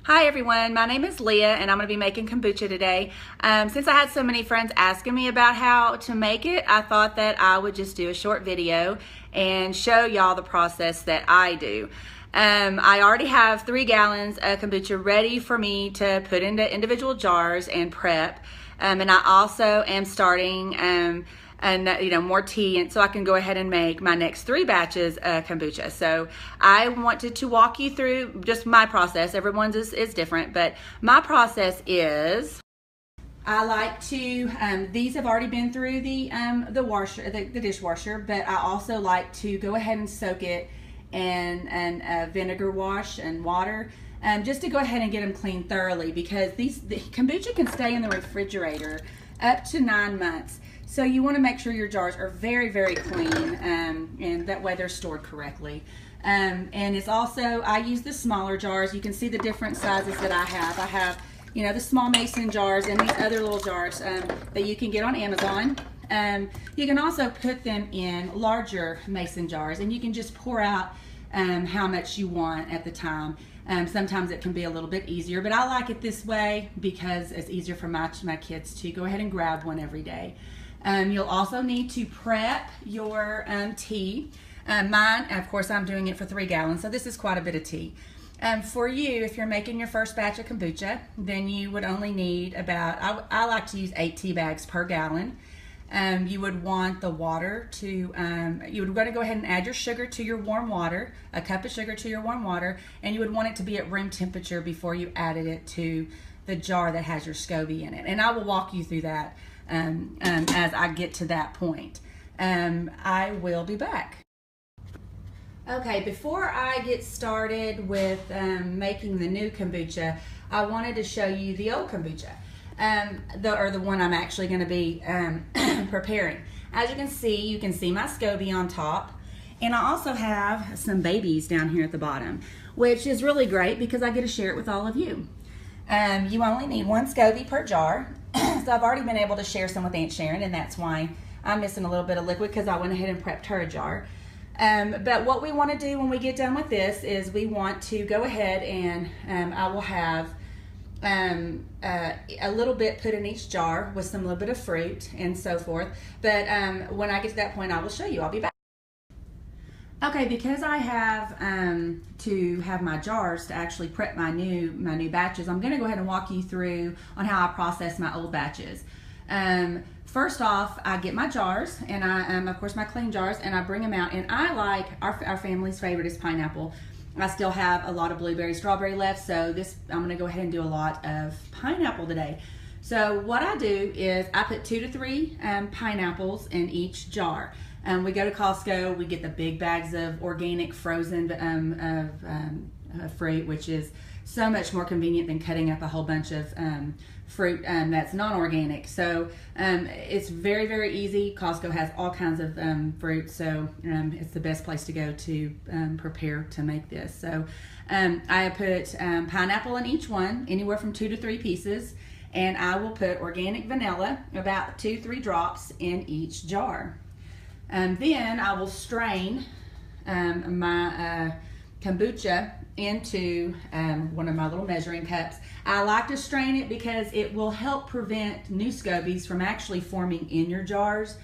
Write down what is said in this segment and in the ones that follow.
Hi everyone, my name is Leah and I'm going to be making kombucha today. Since I had so many friends asking me about how to make it, I thought that I would just do a short video and show y'all the process that I do. I already have 3 gallons of kombucha ready for me to put into individual jars and prep. And I also am starting more tea, and so I can go ahead and make my next 3 batches of kombucha. So I wanted to walk you through just my process. Everyone's is different, but my process is I like to, these have already been through the washer, the dishwasher, but I also like to go ahead and soak it in vinegar wash and water, just to go ahead and get them cleaned thoroughly, because the kombucha can stay in the refrigerator up to 9 months. So you want to make sure your jars are very, very clean, and that way they're stored correctly. And it's also, I use the smaller jars. You can see the different sizes that I have. I have, the small mason jars and these other little jars that you can get on Amazon. You can also put them in larger mason jars, and you can just pour out how much you want at the time. Sometimes it can be a little bit easier, but I like it this way because it's easier for my kids to go ahead and grab one every day. You'll also need to prep your tea. Mine, of course, I'm doing it for 3 gallons, so this is quite a bit of tea. For you, if you're making your first batch of kombucha, then you would only need about, I like to use 8 tea bags per gallon. You would want the water to, you would want to go ahead and add your sugar to your warm water, a cup of sugar to your warm water, and you would want it to be at room temperature before you added it to the jar that has your SCOBY in it. And I will walk you through that as I get to that point. I will be back. Okay, before I get started with making the new kombucha, I wanted to show you the old kombucha. The one I'm actually going to be preparing. As you can see my SCOBY on top, and I also have some babies down here at the bottom, which is really great because I get to share it with all of you. You only need 1 SCOBY per jar, so I've already been able to share some with Aunt Sharon, and that's why I'm missing a little bit of liquid, because I went ahead and prepped her a jar. But what we want to do when we get done with this is we want to go ahead and I will have a little bit put in each jar with some little bit of fruit and so forth. But when I get to that point, I will show you. I'll be back. Okay, because I have to have my jars to actually prep my new batches, I'm going to go ahead and walk you through on how I process my old batches. First off, I get my jars, and I of course my clean jars, and I bring them out. And I like our family's favorite is pineapple. I still have a lot of blueberry, strawberry left, so I'm going to go ahead and do a lot of pineapple today. So what I do is I put 2 to 3 pineapples in each jar. We go to Costco, we get the big bags of organic frozen fruit, which is so much more convenient than cutting up a whole bunch of fruit that's non-organic. So it's very, very easy. Costco has all kinds of fruit, so it's the best place to go to prepare to make this. So I put pineapple in each one, anywhere from 2 to 3 pieces, and I will put organic vanilla, about 2-3 drops in each jar. Then I will strain my kombucha into one of my little measuring cups. I like to strain it because it will help prevent new SCOBYs from actually forming in your jars.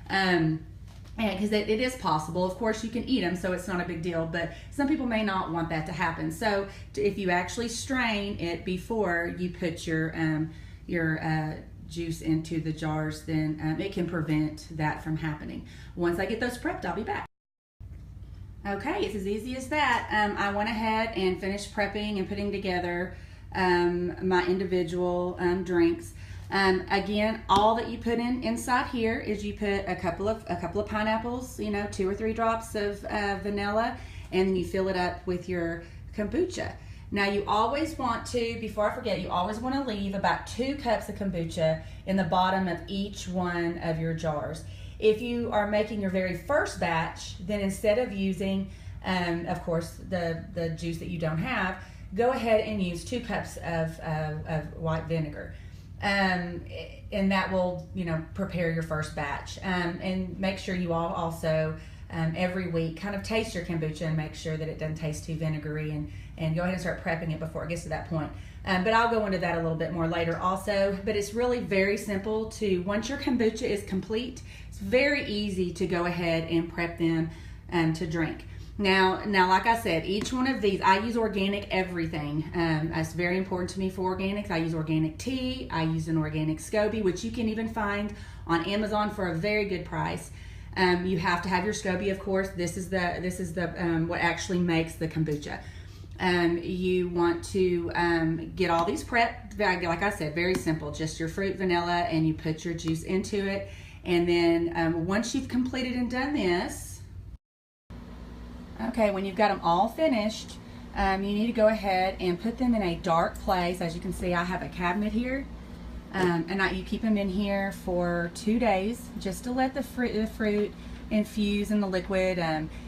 Because it is possible. Of course, you can eat them, so it's not a big deal, but some people may not want that to happen. So if you actually strain it before you put your juice into the jars, then it can prevent that from happening. Once I get those prepped, I'll be back. Okay, it's as easy as that. I went ahead and finished prepping and putting together my individual drinks. Again, all that you put inside here is you put a couple of pineapples, 2 or 3 drops of vanilla, and then you fill it up with your kombucha. Now you always want to, before I forget, you always want to leave about 2 cups of kombucha in the bottom of each one of your jars. If you are making your very first batch, then instead of using, of course, the juice that you don't have, go ahead and use 2 cups of white vinegar. And that will, prepare your first batch. And make sure you all also every week. Kind of taste your kombucha and make sure that it doesn't taste too vinegary, and go ahead and start prepping it before it gets to that point. But I'll go into that a little bit more later also. But it's really very simple to, once your kombucha is complete, it's very easy to go ahead and prep them to drink. Now, like I said, each one of these, I use organic everything. That's very important to me for organics. I use organic tea. I use an organic SCOBY, which you can even find on Amazon for a very good price. You have to have your SCOBY, of course. This is the what actually makes the kombucha. You want to get all these prepped. Like I said, very simple. Just your fruit, vanilla, and you put your juice into it. And then once you've completed and done this, okay, when you've got them all finished, you need to go ahead and put them in a dark place. As you can see, I have a cabinet here, and you keep them in here for 2 days just to let the fruit infuse in the liquid.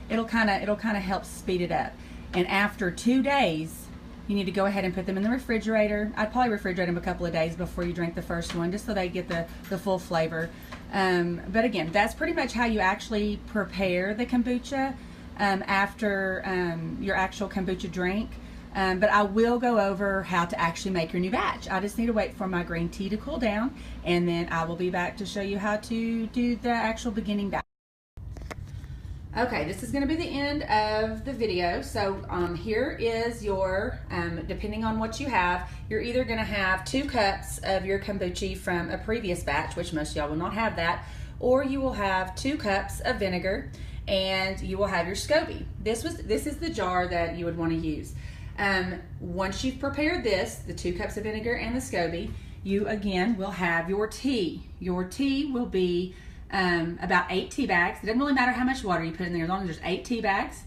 It'll kind of help speed it up. And after 2 days, you need to go ahead and put them in the refrigerator. I'd probably refrigerate them a couple of days before you drink the first one, just so they get the full flavor. But again, that's pretty much how you actually prepare the kombucha after your actual kombucha drink. But I will go over how to actually make your new batch. I just need to wait for my green tea to cool down, and then I will be back to show you how to do the actual beginning batch. Okay, this is going to be the end of the video. So here is your, depending on what you have, you're either going to have 2 cups of your kombucha from a previous batch, which most of y'all will not have that, or you will have 2 cups of vinegar, and you will have your SCOBY. This is the jar that you would want to use. Once you've prepared this, the 2 cups of vinegar and the SCOBY, you again will have your tea. Your tea will be about 8 tea bags. It doesn't really matter how much water you put in there, as long as there's 8 tea bags.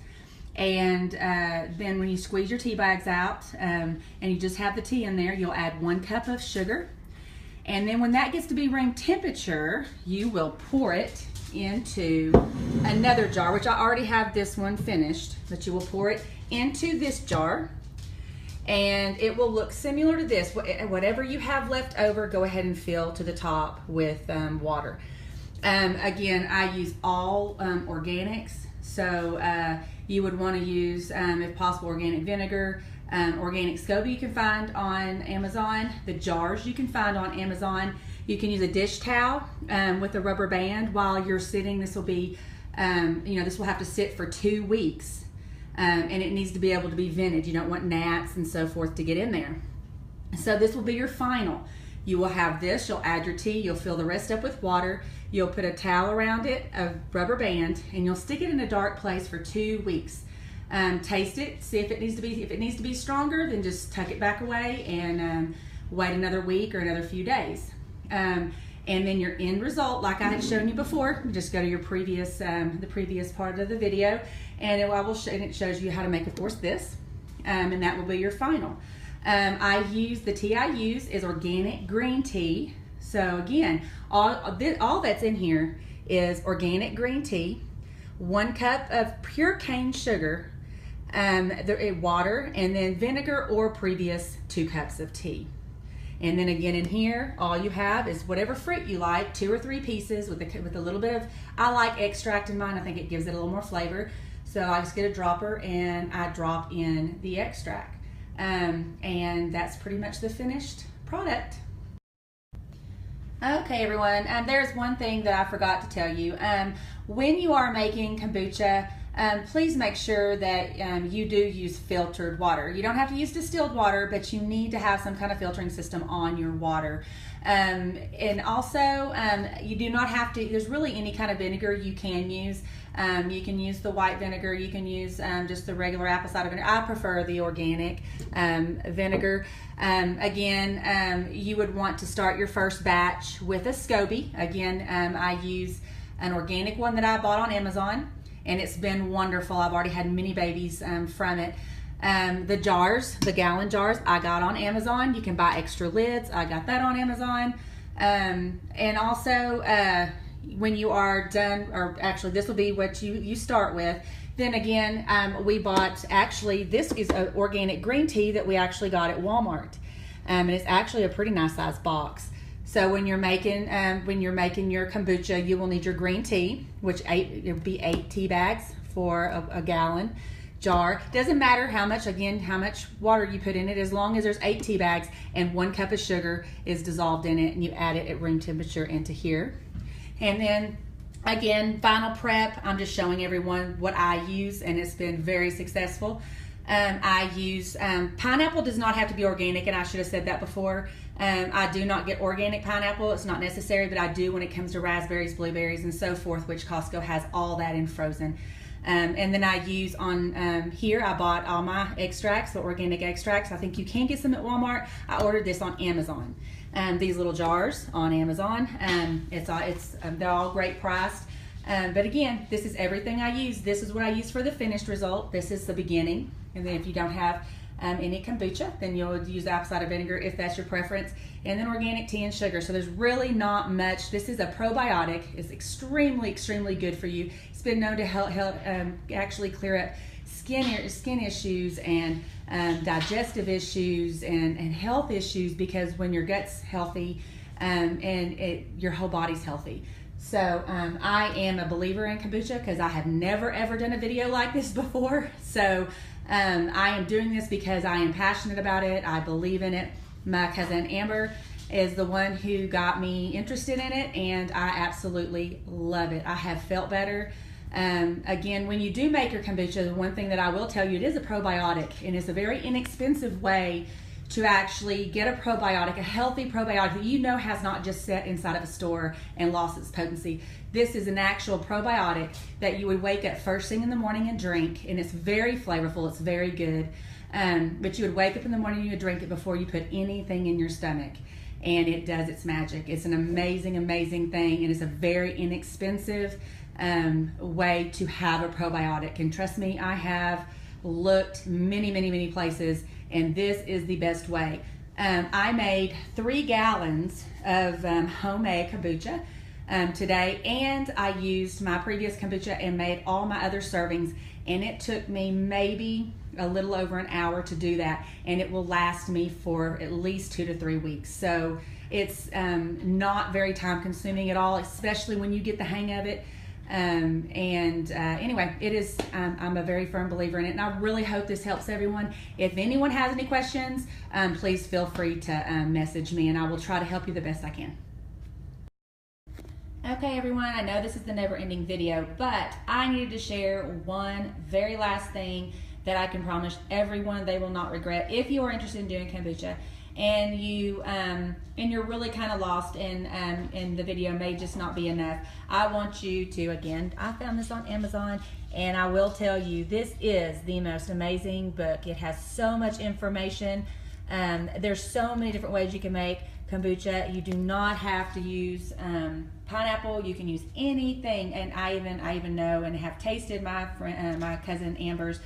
And then when you squeeze your tea bags out and you just have the tea in there, you'll add 1 cup of sugar. And then when that gets to be room temperature, you will pour it into another jar, which I already have this one finished, but you will pour it into this jar, and it will look similar to this. Whatever you have left over, go ahead and fill to the top with water. Again, I use all organics, so you would want to use, if possible, organic vinegar, organic SCOBY you can find on Amazon. The jars you can find on Amazon. You can use a dish towel with a rubber band while you're sitting. This will be, this will have to sit for 2 weeks, and it needs to be able to be vented. You don't want gnats and so forth to get in there. So this will be your final. You will have this, you'll add your tea, you'll fill the rest up with water, you'll put a towel around it, a rubber band, and you'll stick it in a dark place for 2 weeks. Taste it, see if it needs to be stronger, then just tuck it back away and wait another week or another few days. And then your end result, like I had shown you before, just go to your previous, the previous part of the video, and it shows you how to make, of course, this, and that will be your final. The tea I use is organic green tea. So again, all that's in here is organic green tea, 1 cup of pure cane sugar, water, and then vinegar or previous 2 cups of tea. And then again in here, all you have is whatever fruit you like, 2 or 3 pieces with a little bit of, I like extract in mine. I think it gives it a little more flavor. So I just get a dropper and I drop in the extract. And that's pretty much the finished product. Okay, everyone, there's one thing that I forgot to tell you. When you are making kombucha, please make sure that you do use filtered water. You don't have to use distilled water, but you need to have some kind of filtering system on your water. And also, you do not have to, there's really any kind of vinegar you can use. You can use the white vinegar, you can use just the regular apple cider vinegar. I prefer the organic vinegar. Again, you would want to start your first batch with a SCOBY. Again, I use an organic one that I bought on Amazon, and it's been wonderful. I've already had many babies from it. The jars, the gallon jars, I got on Amazon. You can buy extra lids. I got that on Amazon. And also, when you are done, or actually this will be what you start with. Then again, we bought, actually this is an organic green tea that we actually got at Walmart. And it's actually a pretty nice size box. So when you're making your kombucha, you will need your green tea, which it would be 8 tea bags for a gallon jar. Doesn't matter how much water you put in it, as long as there's 8 tea bags and 1 cup of sugar is dissolved in it, and you add it at room temperature into here. And then again, final prep, I'm just showing everyone what I use, and it's been very successful. I use pineapple does not have to be organic, and I should have said that before. I do not get organic pineapple. It's not necessary, but I do when it comes to raspberries, blueberries, and so forth, which Costco has all that in frozen. And then I use on here, I bought all my extracts, the organic extracts. I think you can get some at Walmart. I ordered this on Amazon. These little jars on Amazon. They're all great priced. But again, this is everything I use. This is what I use for the finished result. This is the beginning. And then if you don't have any kombucha, then you'll use apple cider vinegar if that's your preference. And then organic tea and sugar. So there's really not much. This is a probiotic. It's extremely, extremely good for you. It's been known to help actually clear up skin issues and digestive issues and health issues, because when your gut's healthy your whole body's healthy. So I am a believer in kombucha because I have never ever done a video like this before. So I am doing this because I am passionate about it. I believe in it. My cousin Amber is the one who got me interested in it, and I absolutely love it. I have felt better. Again, when you do make your kombucha, the one thing that I will tell you, it is a probiotic, and it's a very inexpensive way to actually get a probiotic, a healthy probiotic that you know has not just sat inside of a store and lost its potency. This is an actual probiotic that you would wake up first thing in the morning and drink, and it's very flavorful, it's very good. But you would wake up in the morning and you would drink it before you put anything in your stomach, and it does its magic. It's an amazing, amazing thing, and it's a very inexpensive way to have a probiotic. And trust me, I have looked many, many, many places, and this is the best way. I made 3 gallons of homemade kombucha today, and I used my previous kombucha and made all my other servings, and it took me maybe a little over an hour to do that, and it will last me for at least 2 to 3 weeks. So it's not very time consuming at all, especially when you get the hang of it. Anyway, it is, I'm a very firm believer in it, and I really hope this helps everyone. If anyone has any questions, please feel free to message me, and I will try to help you the best I can. Okay, everyone, I know this is the never-ending video, but I needed to share one very last thing that I can promise everyone they will not regret. If you are interested in doing kombucha, and you're really kind of lost and the video may just not be enough, I want you to, again, I found this on Amazon, and I will tell you, this is the most amazing book. It has so much information. There's so many different ways you can make kombucha. You do not have to use pineapple. You can use anything, and I even know and have tasted my cousin Amber's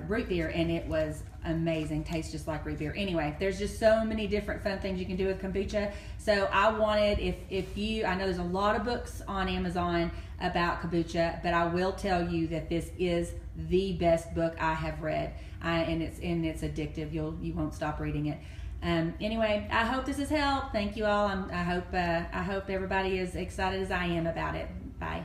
root beer, and it was amazing. Tastes just like root beer. Anyway, there's just so many different fun things you can do with kombucha. So I wanted, I know there's a lot of books on Amazon about kombucha, but I will tell you that this is the best book I have read, and it's addictive. You won't stop reading it. Anyway, I hope this has helped. Thank you all. I hope everybody is excited as I am about it. Bye.